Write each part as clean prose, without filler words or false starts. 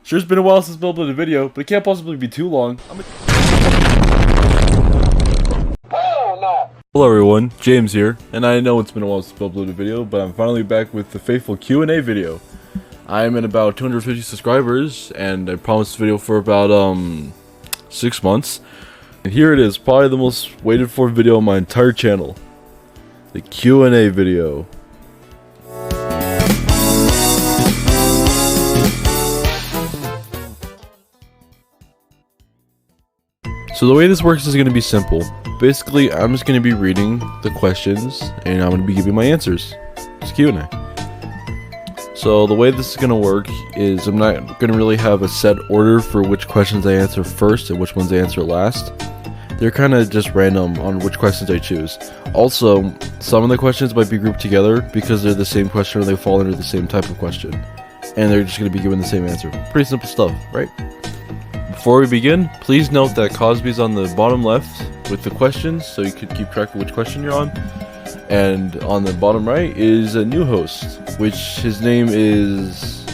Sure, it's been a while since I uploaded a video, but it can't possibly be too long. Hello everyone, James here, and I know it's been a while since I uploaded a video, but I'm finally back with the faithful Q&A video. I am at about 250 subscribers, and I promised this video for about 6 months. And here it is, probably the most waited for video on my entire channel. The Q&A video. So the way this works is going to be simple. Basically, I'm just going to be reading the questions, and I'm going to be giving my answers. It's Q&A. So the way this is going to work is I'm not going to really have a set order for which questions I answer first and which ones I answer last. They're kind of just random on which questions I choose. Also, some of the questions might be grouped together because they're the same question or they fall under the same type of question. And they're just going to be given the same answer. Pretty simple stuff, right? Before we begin, please note that Cosby's on the bottom left with the questions, so you can keep track of which question you're on. And on the bottom right is a new host, which his name is...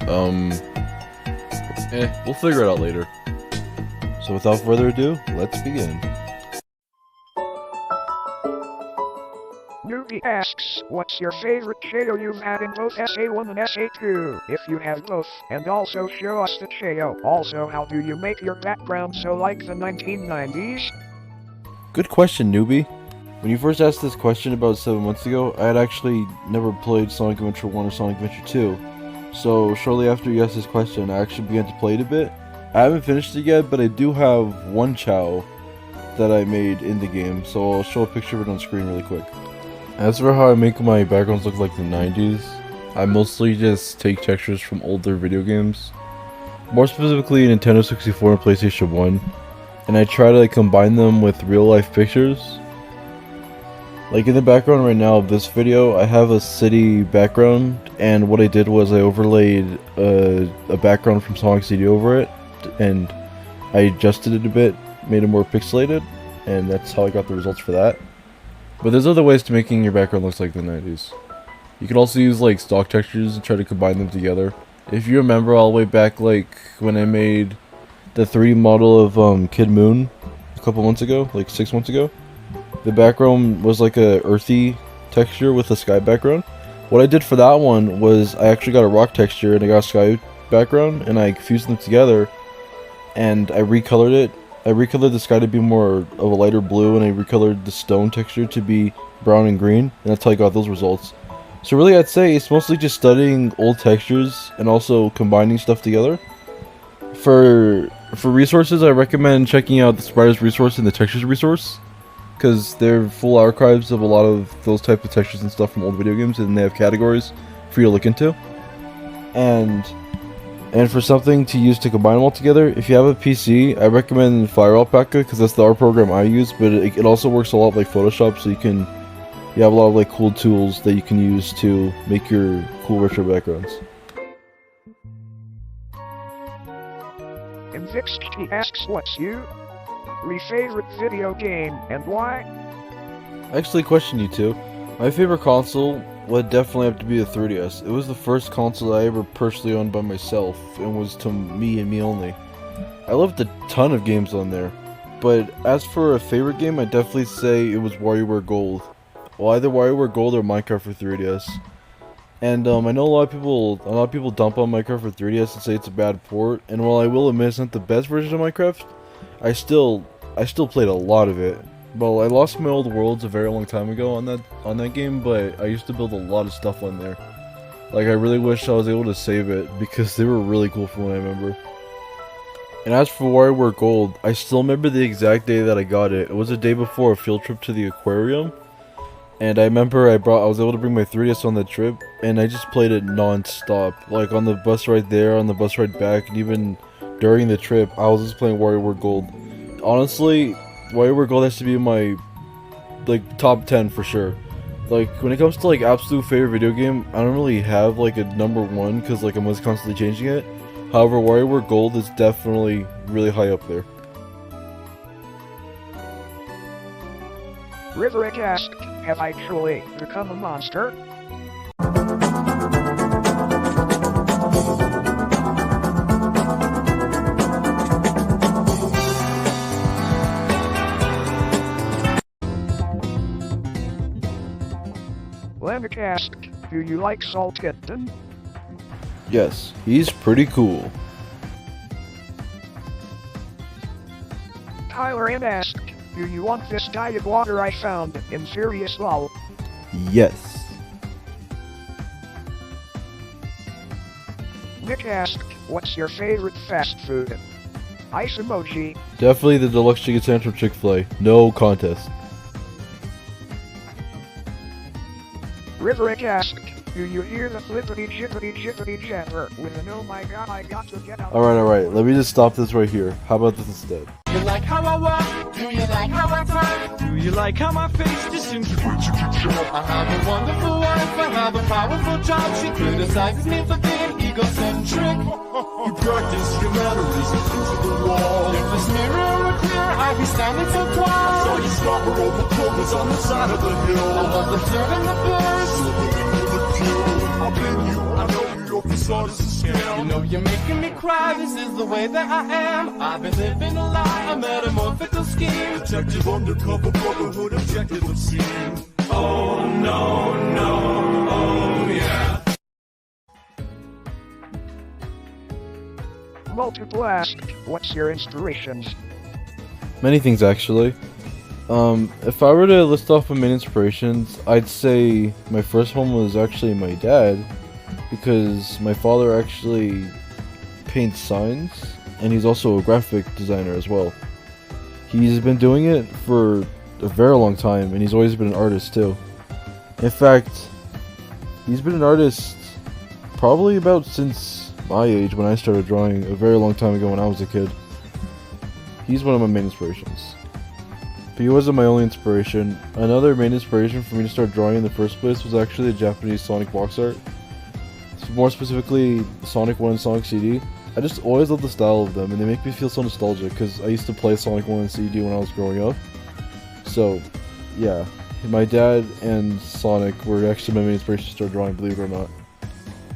we'll figure it out later. So without further ado, let's begin. Newbie asks, what's your favorite Chayo you've had in both SA1 and SA2? If you have both, and also show us the Chayo. Also, how do you make your background so like the 1990s? Good question, newbie. When you first asked this question about 7 months ago, I had actually never played Sonic Adventure 1 or Sonic Adventure 2. So shortly after you asked this question, I actually began to play it a bit. I haven't finished it yet, but I do have one Chao that I made in the game, so I'll show a picture of it on screen really quick. As for how I make my backgrounds look like the 90s, I mostly just take textures from older video games, more specifically Nintendo 64 and PlayStation 1, and I try to combine them with real life pictures. Like in the background right now of this video, I have a city background, and what I did was I overlaid a background from Sonic CD over it, and I adjusted it a bit, made it more pixelated, and that's how I got the results for that. But there's other ways to making your background look like the 90s. You can also use like stock textures and try to combine them together. If you remember all the way back like when I made the 3D model of Kid Moon a couple months ago, like 6 months ago, the background was like a earthy texture with a sky background. What I did for that one was I actually got a rock texture and I got a sky background, and I fused them together and I recolored it. I recolored the sky to be more of a lighter blue, and I recolored the stone texture to be brown and green, and that's how I got those results. So really I'd say it's mostly just studying old textures and also combining stuff together. For resources, I recommend checking out the Spiders resource and the Textures resource, because they're full archives of a lot of those type of textures and stuff from old video games, and they have categories for you to look into. And for something to use to combine them all together, if you have a PC, I recommend Fire Alpaca, because that's the art program I use, but it also works a lot like Photoshop, so you have a lot of like cool tools that you can use to make your cool retro backgrounds. Invixty asks, what's your favorite video game, and why? I actually question you two. My favorite console would definitely have to be the 3DS. It was the first console I ever personally owned by myself, and was to me and me only. I loved a ton of games on there, but as for a favorite game, I'd definitely say it was WarioWare Gold. Well, either WarioWare Gold or Minecraft for 3DS. And I know a lot of people dump on Minecraft for 3DS and say it's a bad port, and while I will admit it's not the best version of Minecraft, I still played a lot of it. Well, I lost my old worlds a very long time ago on that game, but I used to build a lot of stuff on there. Like, I really wish I was able to save it, because they were really cool from what I remember. And as for WarioWare Gold, I still remember the exact day that I got it. It was a day before a field trip to the aquarium, and I remember I was able to bring my 3DS on that trip, and I just played it non-stop. Like, on the bus ride there, on the bus ride back, and even during the trip, I was just playing WarioWare Gold. Honestly, WarioWare Gold has to be in my, like, top 10 for sure. Like, when it comes to, like, absolute favorite video game, I don't really have, like, a number one, because, like, I'm always constantly changing it. However, WarioWare Gold is definitely really high up there. Riverick asked, have I truly become a monster? Lambic asked, do you like Salt Kitten? Yes, he's pretty cool. Tyler M asked, do you want this diet water I found in Serious Lol? Yes. Nick asked, what's your favorite fast food? Ice emoji. Definitely the deluxe chicken sandwich from Chick-fil-A. No contest. Riverick asked, do you hear the flippity jippity jippity jabber with an oh my god I got to get out? Alright, let me just stop this right here. How about this instead? You like how I walk? Do you like how I talk? Do you like how my face just seems to preach you can jump? I have a wonderful wife, I have a powerful job. She criticizes me for being egocentric. You practice your mannerisms into the wall. If this mirror were clear, I'd be standing so tall. Saw you stop her over clovers on the side of the hill. I was observing the birds. Slipping into the queue. I've been you, I know your facade is a scam. You know you're making me cry, this is the way that I am. I've been living a lie, a metamorphical scheme. Detective undercover brotherhood objective obscene. Oh no, oh yeah. Multiple asked, what's your inspirations? Many things actually. If I were to list off my main inspirations, I'd say my first one was actually my dad, because my father actually paints signs, and he's also a graphic designer as well. He's been doing it for a very long time, and he's always been an artist too. In fact, he's been an artist probably about since my age, when I started drawing a very long time ago when I was a kid. He's one of my main inspirations. But he wasn't my only inspiration. Another main inspiration for me to start drawing in the first place was actually the Japanese Sonic box art. More specifically, Sonic 1 and Sonic CD. I just always love the style of them, and they make me feel so nostalgic, because I used to play Sonic 1 and CD when I was growing up. So, yeah. My dad and Sonic were actually my main inspiration to start drawing, believe it or not.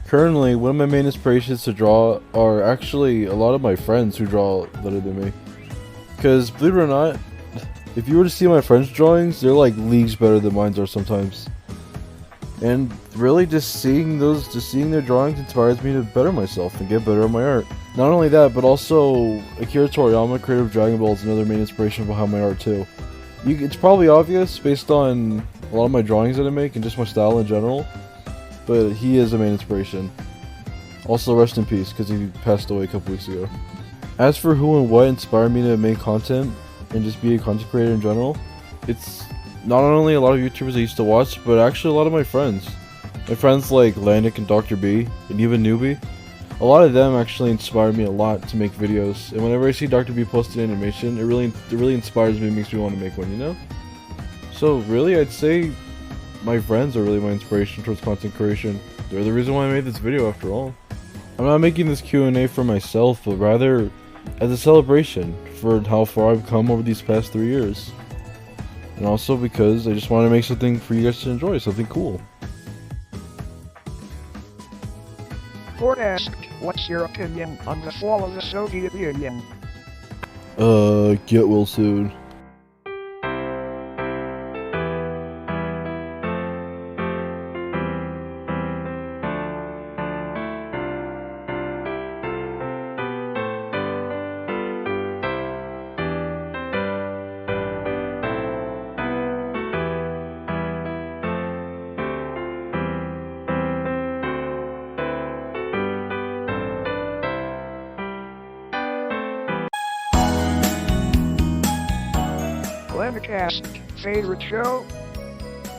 Currently, one of my main inspirations to draw are actually a lot of my friends who draw better than me. Because, believe it or not, if you were to see my friends' drawings, they're like leagues better than mine are sometimes. And really just seeing their drawings inspires me to better myself and get better at my art. Not only that, but also Akira Toriyama, creator of Dragon Ball, is another main inspiration behind my art too. It's probably obvious based on a lot of my drawings that I make and just my style in general, but he is a main inspiration. Also, rest in peace, because he passed away a couple weeks ago. As for who and what inspired me to make content and just be a content creator in general, it's not only a lot of YouTubers I used to watch, but actually a lot of my friends. My friends like Landic and Dr. B, and even Newbie. A lot of them actually inspired me a lot to make videos, and whenever I see Dr. B post an animation, it really inspires me and makes me want to make one, you know? So really, I'd say my friends are really my inspiration towards content creation. They're the reason why I made this video after all. I'm not making this Q&A for myself, but rather as a celebration for how far I've come over these past 3 years. And also because I just want to make something for you guys to enjoy, something cool. Ford asked, what's your opinion on the fall of the Soviet Union? Get well soon. Lambic asked, favorite show?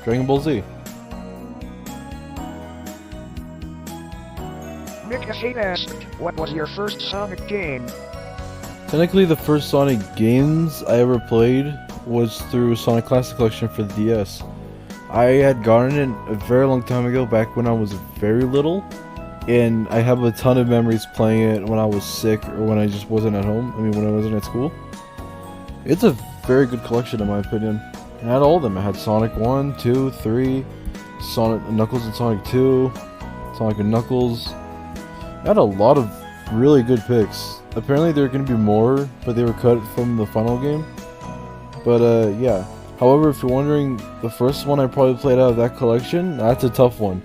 Dragon Ball Z. Nick S8 asked, what was your first Sonic game? Technically, the first Sonic games I ever played was through Sonic Classic Collection for the DS. I had gotten it a very long time ago, back when I was very little, and I have a ton of memories playing it when I was sick or when I just wasn't at home. I mean, when I wasn't at school. It's a very good collection in my opinion. It had all of them. It had Sonic 1, 2, 3, Sonic Knuckles and Sonic 2, Sonic and Knuckles. It had a lot of really good picks. Apparently there are going to be more, but they were cut from the final game. But yeah, However, if you're wondering, the first one I probably played out of that collection, that's a tough one.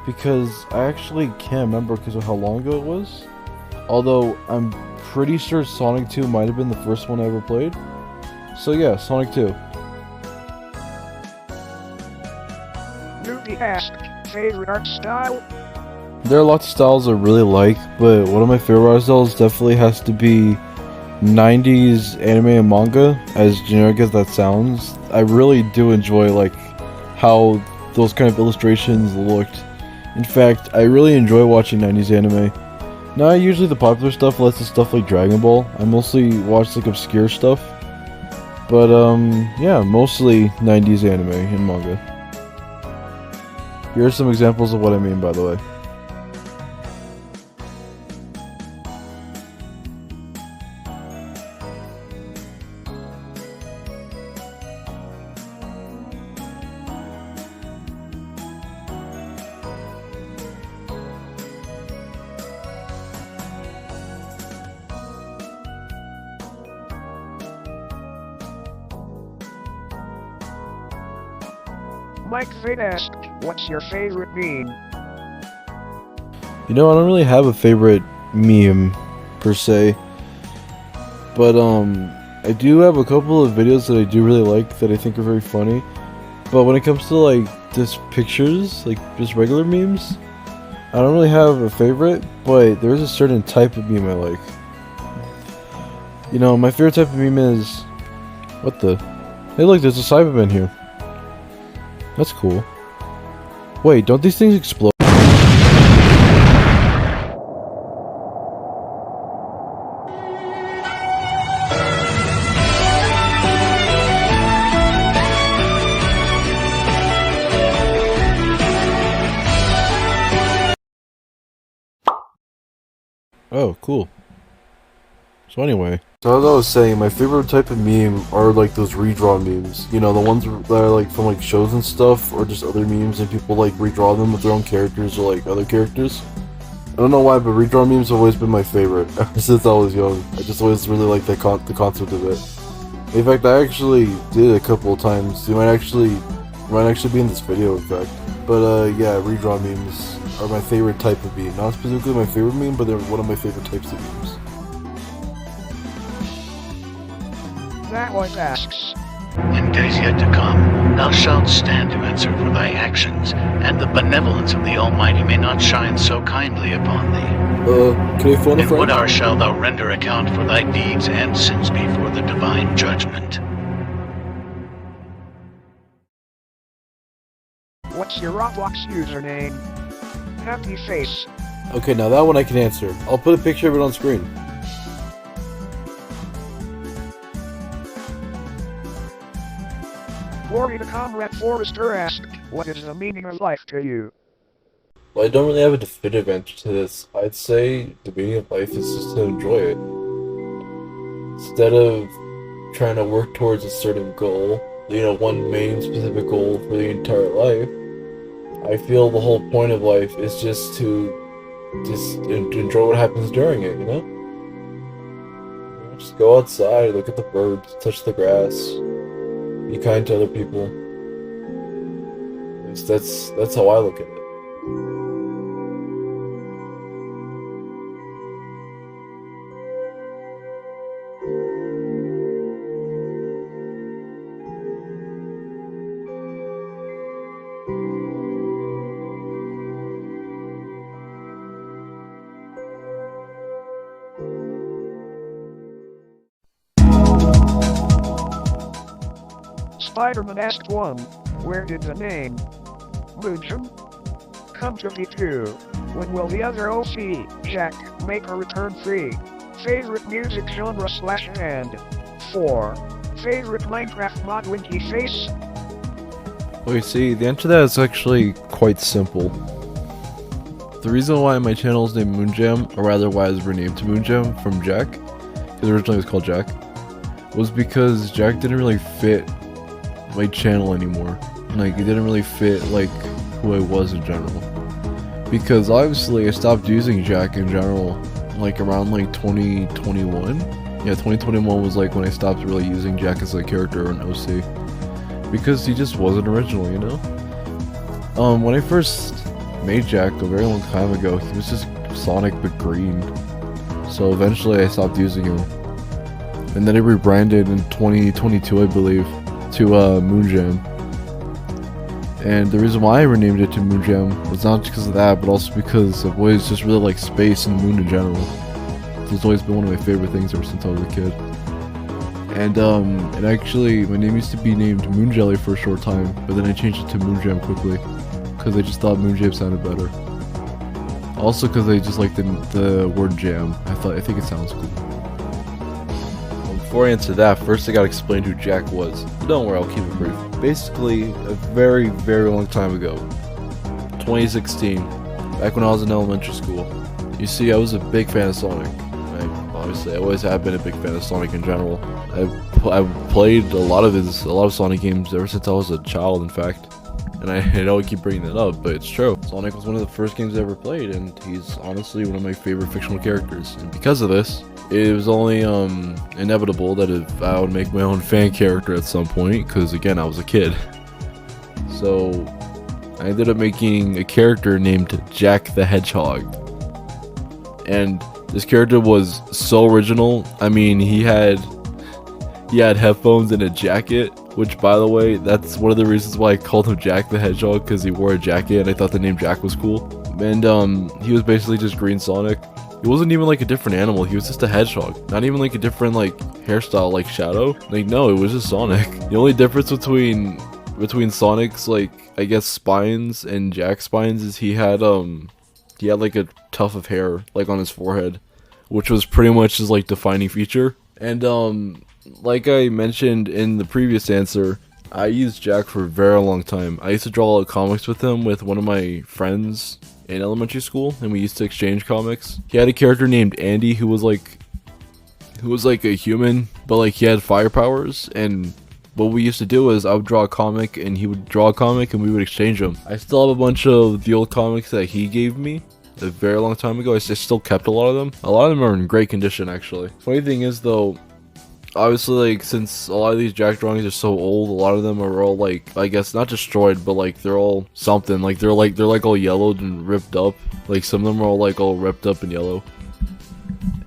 Because I actually can't remember because of how long ago it was. Although, I'm pretty sure Sonic 2 might have been the first one I ever played. So yeah, Sonic 2. Newbie asked, favorite art style? There are lots of styles I really like, but one of my favorite art styles definitely has to be 90s anime and manga, as generic as that sounds. I really do enjoy like how those kind of illustrations looked. In fact, I really enjoy watching 90s anime. Not usually the popular stuff, unless it's stuff like Dragon Ball. I mostly watch like obscure stuff. But yeah, mostly 90s anime and manga. Here are some examples of what I mean, by the way. Mike Fate asked, what's your favorite meme? You know, I don't really have a favorite meme, per se. But, I do have a couple of videos that I do really like that I think are very funny. But when it comes to, like, just pictures, like, just regular memes, I don't really have a favorite, but there is a certain type of meme I like. You know, my favorite type of meme is... What the... Hey look, there's a Cyberman here. That's cool. Wait, don't these things explode? Oh, cool. So anyway. So as I was saying, my favorite type of meme are like those redraw memes. You know, the ones that are like from like shows and stuff, or just other memes and people like redraw them with their own characters or like other characters. I don't know why, but redraw memes have always been my favorite ever since I was young. I just always really liked the concept of it. In fact, I actually did it a couple of times. You might actually be in this video, in fact. But yeah, redraw memes are my favorite type of meme. Not specifically my favorite meme, but they're one of my favorite types of memes. That one asks, In days yet to come, thou shalt stand to answer for thy actions, and the benevolence of the Almighty may not shine so kindly upon thee. Can I phone a In friend? what hour shalt thou render account for thy deeds and sins before the divine judgment? what's your Roblox username? Happy face. Okay, now that one I can answer. I'll put a picture of it on screen. Glory to Comrade Forrester asked, what is the meaning of life to you? Well, I don't really have a definitive answer to this. I'd say the meaning of life is just to enjoy it. Instead of trying to work towards a certain goal, you know, one main specific goal for the entire life, I feel the whole point of life is just to enjoy what happens during it, you know? Just go outside, look at the birds, touch the grass, be kind to other people. At least that's how I look at it. Spider-Man asked one, where did the name Moonjam come to be two? When will the other OC, Jack, make a return 3? Favorite music genre / and 4. Favorite Minecraft mod Winky Face? Well, you see, the answer to that is actually quite simple. The reason why my channel is named Moonjam, or rather why it was renamed to Moonjam from Jack, because originally it was called Jack, was because Jack didn't really fit my channel anymore. Like, it didn't really fit, like, who I was in general. Because obviously I stopped using Jack in general, like, around, like, 2021. Yeah, 2021 was, like, when I stopped really using Jack as a character or an OC. because he just wasn't original, you know? When I first made Jack a very long time ago, he was just Sonic but green. So eventually I stopped using him. And then it rebranded in 2022, I believe, to Moonjam. And the reason why I renamed it to Moonjam was not just because of that, but also because I've always just really liked space and the moon in general. It's always been one of my favorite things ever since I was a kid. And actually, my name used to be named Moonjelly for a short time, but then I changed it to Moonjam quickly, because I just thought Moonjam sounded better. Also because I just like the word jam. I think it sounds cool. Before I answer that, first I gotta explain who Jack was. Don't worry, I'll keep it brief. Basically, a very, very long time ago, 2016, back when I was in elementary school, you see, I was a big fan of Sonic. Obviously, I always have been a big fan of Sonic in general. I've played a lot of Sonic games ever since I was a child, in fact. And I know I keep bringing that up, but it's true. Sonic was one of the first games I ever played, and he's honestly one of my favorite fictional characters. And because of this, it was only inevitable that if I would make my own fan character at some point, because again, I was a kid. So I ended up making a character named Jack the Hedgehog. And this character was so original. I mean, he had headphones and a jacket, which, by the way, that's one of the reasons why I called him Jack the Hedgehog, because he wore a jacket and I thought the name Jack was cool. And he was basically just Green Sonic. He wasn't even like a different animal, he was just a hedgehog. Not even like a different like hairstyle like Shadow. Like, no, it was just Sonic. The only difference between Sonic's, like, I guess, spines and Jack's spines is he had like a tuft of hair like on his forehead, which was pretty much his like defining feature. And like I mentioned in the previous answer, I used Jack for a very long time. I used to draw comics with him with one of my friends in elementary school, and we used to exchange comics. He had a character named Andy who was like a human, but like he had fire powers, and what we used to do is I would draw a comic and he would draw a comic and we would exchange them. I still have a bunch of the old comics that he gave me a very long time ago. I still kept a lot of them. A lot of them are in great condition, actually. Funny thing is though, obviously, like, since a lot of these Jack drawings are so old, a lot of them are all like, I guess not destroyed, but like they're all something. Like they're like all yellowed and ripped up. Like some of them are all ripped up and yellow.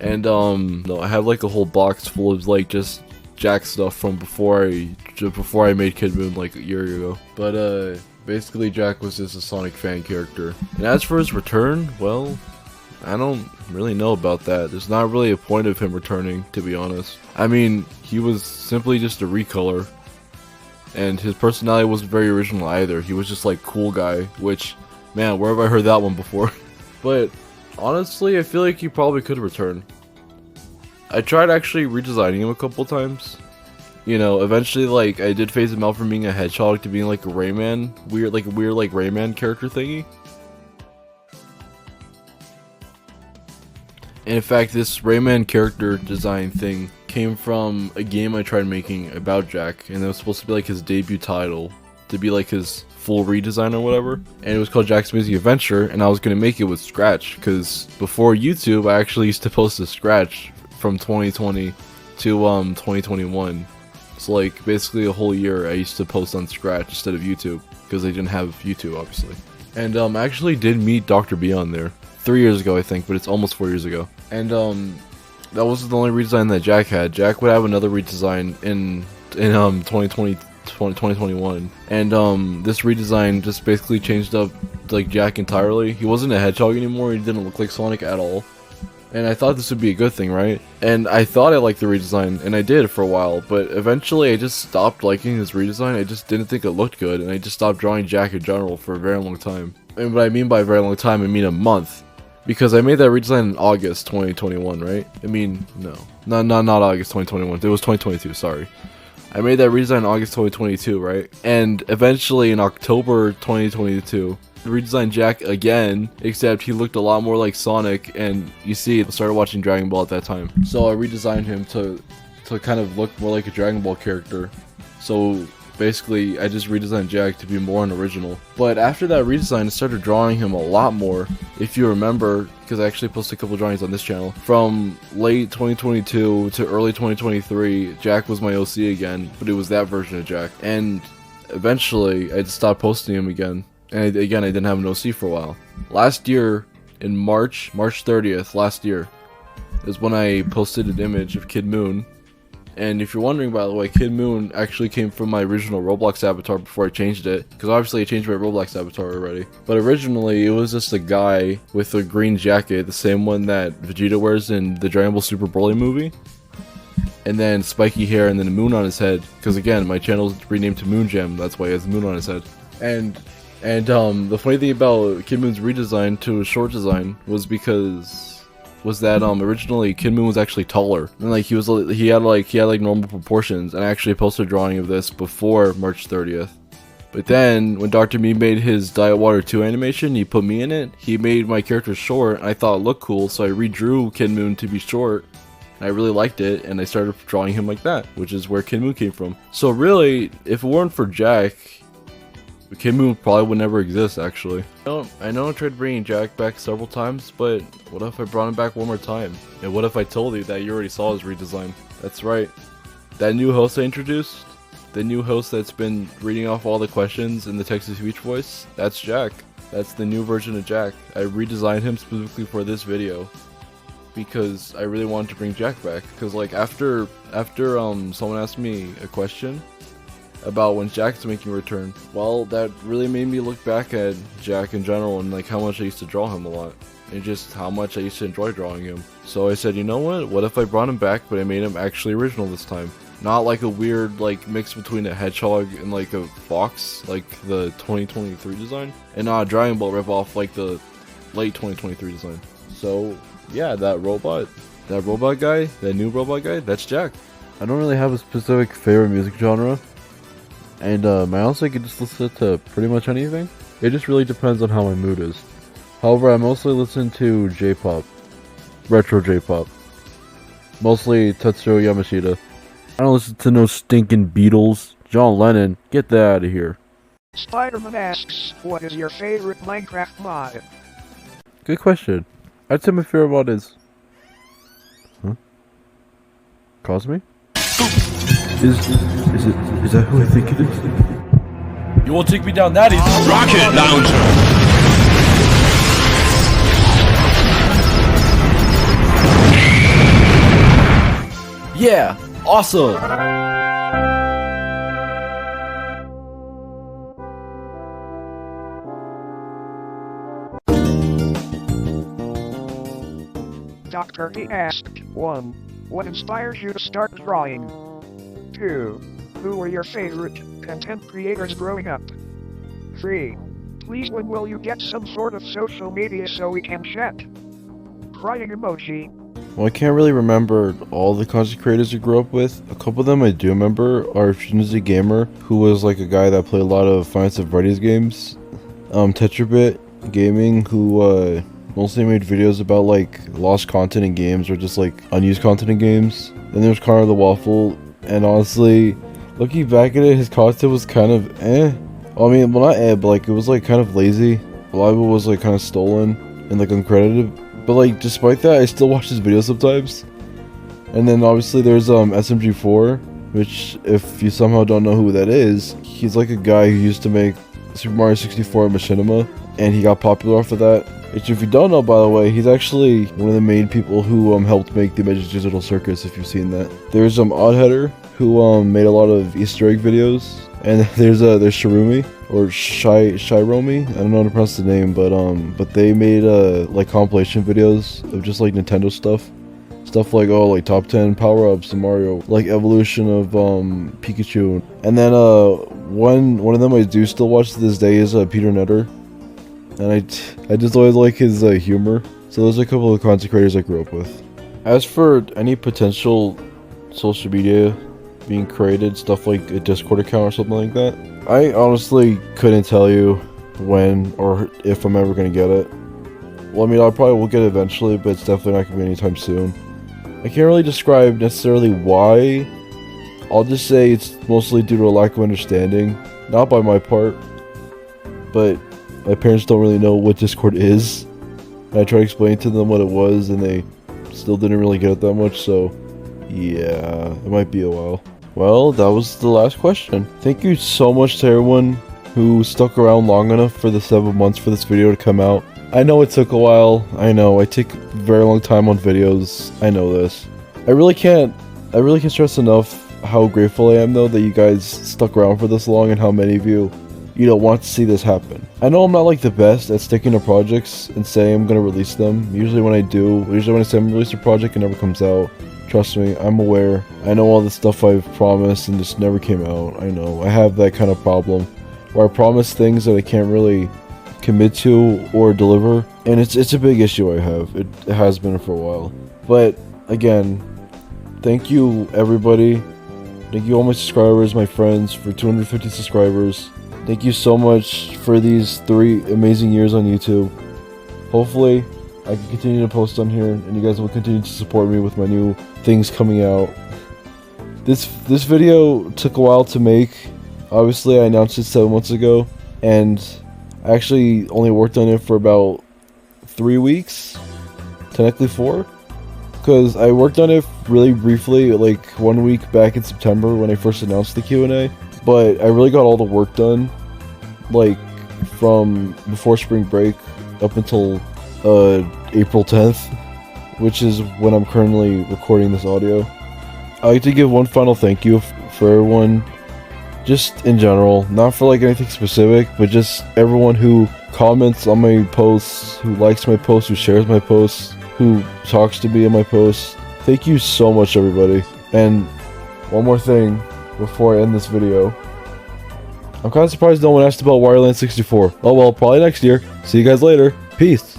And no, I have like a whole box full of like just Jack stuff from before I made Kid Moon like a year ago. But basically Jack was just a Sonic fan character. And as for his return, well, I don't really know about that. There's not really a point of him returning, to be honest. I mean, he was simply just a recolor, and his personality wasn't very original either. He was just like cool guy, which, man, where have I heard that one before? But honestly, I feel like he probably could return. I tried actually redesigning him a couple times. You know, eventually, like, I did phase him out from being a hedgehog to being like a Rayman, weird Rayman character thingy. And in fact, this Rayman character design thing came from a game I tried making about Jack, and it was supposed to be like his debut title, to be like his full redesign or whatever. And it was called Jack's Amazing Adventure, and I was going to make it with Scratch, because before YouTube, I actually used to post to Scratch from 2020 to 2021. So like basically a whole year I used to post on Scratch instead of YouTube, because I didn't have YouTube, obviously. And I actually did meet Dr. B on there 3 years ago, I think, but it's almost 4 years ago. And that wasn't the only redesign that Jack had. Jack would have another redesign in 2021, and this redesign just basically changed up like Jack entirely. He wasn't a hedgehog anymore. He didn't look like Sonic at all. And I thought this would be a good thing, right? And I thought I liked the redesign, and I did for a while, but eventually I just stopped liking his redesign. I just didn't think it looked good, and I just stopped drawing Jack in general for a very long time. And what I mean by a very long time, I mean a month. Because I made that redesign in August 2021, right? I mean, no. Not August 2021. It was 2022, sorry. I made that redesign in August 2022, right? And eventually in October 2022, redesigned Jack again, except he looked a lot more like Sonic, and you see, I started watching Dragon Ball at that time. So I redesigned him to kind of look more like a Dragon Ball character. So basically, I just redesigned Jack to be more an original. But after that redesign, I started drawing him a lot more. If you remember, because I actually posted a couple drawings on this channel, from late 2022 to early 2023, Jack was my OC again, but it was that version of Jack. And eventually I just stopped posting him again. And again, I didn't have an OC for a while. Last year, in March 30th last year, is when I posted an image of Kid Moon. And if you're wondering, by the way, Kid Moon actually came from my original Roblox avatar before I changed it. Because obviously I changed my Roblox avatar already. But originally, it was just a guy with a green jacket, the same one that Vegeta wears in the Dragon Ball Super Broly movie. And then spiky hair and then a moon on his head. Because again, my channel is renamed to Moonjam, that's why he has a moon on his head. And the funny thing about Kid Moon's redesign to a short design was that originally Kid Moon was actually taller, and like he had normal proportions, and I actually posted a drawing of this before March 30th. But then when Dr. Me made his Diet Water 2 animation, he put me in it. He made my character short, and I thought it looked cool, so I redrew Kid Moon to be short. And I really liked it, and I started drawing him like that, which is where Kid Moon came from. So really, if it weren't for Jack, Kid Moon probably would never exist, actually. I know I tried bringing Jack back several times, but what if I brought him back one more time? And what if I told you that you already saw his redesign? That's right. That new host I introduced, the new host that's been reading off all the questions in the text-to-speech voice, that's Jack. That's the new version of Jack. I redesigned him specifically for this video because I really wanted to bring Jack back. Because like after someone asked me a question about when Jack's making a return, well, that really made me look back at Jack in general and like how much I used to draw him a lot and just how much I used to enjoy drawing him. So I said, you know what if I brought him back but I made him actually original this time, not like a weird like mix between a hedgehog and like a fox like the 2023 design, and not a Dragon Ball ripoff like the late 2023 design. So yeah, that new robot guy, that's Jack. I don't really have a specific favorite music genre. And honestly, I could just listen to pretty much anything. It just really depends on how my mood is. However, I mostly listen to J-pop. Retro J-pop. Mostly Tetsuo Yamashita. I don't listen to no stinking Beatles. John Lennon, get that out of here. Spider-Man asks, what is your favorite Minecraft mod? Good question. I'd say my favorite mod is... Cosme? Is that who I think it is? You won't take me down that easy. Rocket Launcher! Yeah! Awesome! Dr. T asked, 1. What inspires you to start drawing? 2. Who were your favorite content creators growing up? 3. Please, when will you get some sort of social media so we can chat? Crying emoji. Well, I can't really remember all the content creators I grew up with. A couple of them I do remember are Shinichi Gamer, who was like a guy that played a lot of Final Fantasy Varieties games. Tetrabit Gaming, who mostly made videos about like lost content in games or just like unused content in games. Then there's Connor the Waffle, and honestly, looking back at it, his content was kind of well, I mean, well, not but like it was like kind of lazy. A lot of it was like kind of stolen and like uncredited. But like, despite that, I still watch his videos sometimes. And then obviously there's SMG4, which if you somehow don't know who that is, he's like a guy who used to make Super Mario 64 and Machinima, and he got popular off of that. Which, if you don't know, by the way, he's actually one of the main people who helped make the Magic Digital Circus, if you've seen that. There's Oddheader, who made a lot of Easter egg videos, and there's Shirumi, or Shiromi, I don't know how to pronounce the name, but they made like compilation videos of just like Nintendo stuff like like top 10 power-ups in Mario, like evolution of Pikachu. And then one of them I do still watch to this day is Peter Nutter, and I just always like his humor. So those are a couple of content creators I grew up with. As for any potential social media being created, stuff like a Discord account or something like that, I honestly couldn't tell you when or if I'm ever gonna get it. Well, I mean, I probably will get it eventually, but it's definitely not gonna be anytime soon. I can't really describe necessarily why. I'll just say it's mostly due to a lack of understanding, not by my part, but my parents don't really know what Discord is. And I tried to explain to them what it was, and they still didn't really get it that much, so yeah, it might be a while. Well, that was the last question. Thank you so much to everyone who stuck around long enough for the 7 months for this video to come out. I know it took a while. I know I take a very long time on videos. I know this. I really can't stress enough how grateful I am though that you guys stuck around for this long and how many of you want to see this happen. I know I'm not like the best at sticking to projects and saying I'm gonna release them. Usually when I say I'm gonna release a project, it never comes out. Trust me, I'm aware. I know all the stuff I've promised and just never came out. I know. I have that kind of problem where I promise things that I can't really commit to or deliver, and it's a big issue I have. It has been for a while. But again, thank you everybody. Thank you all my subscribers, my friends, for 250 subscribers. Thank you so much for these 3 amazing years on YouTube. Hopefully I can continue to post on here, and you guys will continue to support me with my new things coming out. This video took a while to make. Obviously, I announced it 7 months ago, and I actually only worked on it for about 3 weeks, technically 4, because I worked on it really briefly, like 1 week back in September when I first announced the Q&A. But I really got all the work done, like from before spring break up until April 10th, which is when I'm currently recording this audio. I'd like to give one final thank you for everyone, just in general, not for like anything specific, but just everyone who comments on my posts, who likes my posts, who shares my posts, who talks to me in my posts. Thank you so much, everybody. And one more thing before I end this video. I'm kind of surprised no one asked about Wireland 64. Oh well, probably next year. See you guys later. Peace.